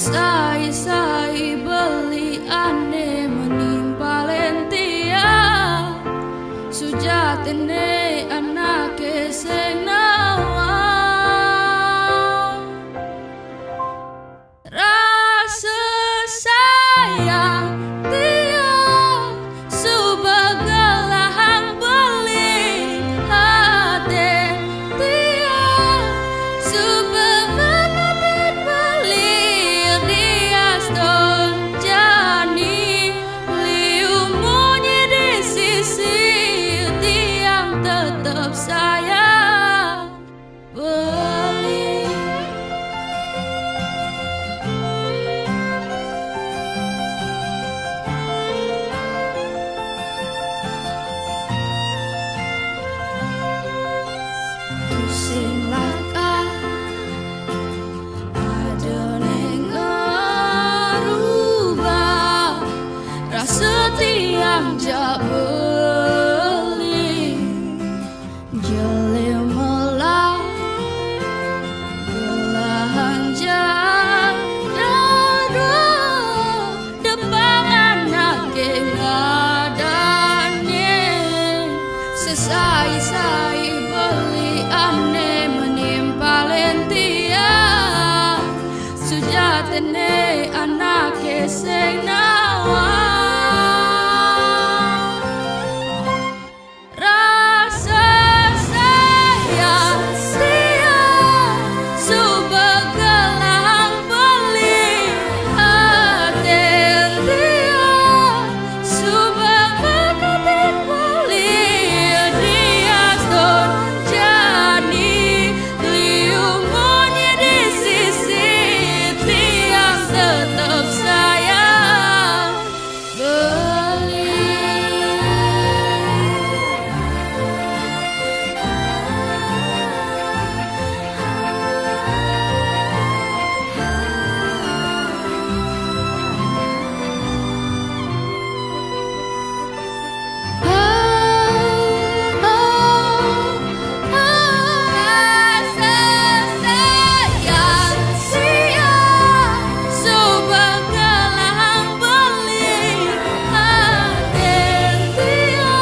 Sai beli ane menimpa lentia sujatene anake senawa rasa sayang dia subagalah beli hati dia subagatin beli dia stone jani liumunyi di sisi tiang tetap sayang beli. Sing laka ada neng ngerubah rasa tiang jak beli jeli melah belahan jadada depan anak ngadanya sesai beli ane menimpa lentia sujatene anake senawa rasa sayang dia subagalang beli hati dia subagatin beli dia stone jani liumunyi di sisi tiang tetap sayang beli. Rasa sayang sia subagalang beli hati dia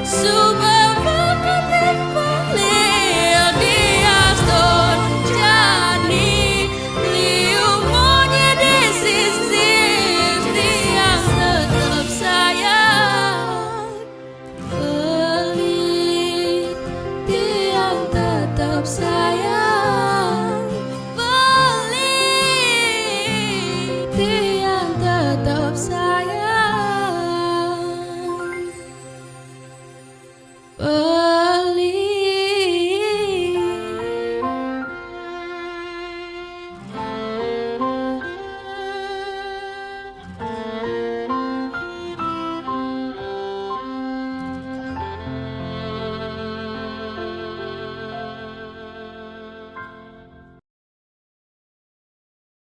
subagatin beli dia stone jani liumunyi di sisi tiang tetap sayang beli tiang tetap sayang beli tiang tetap sayang.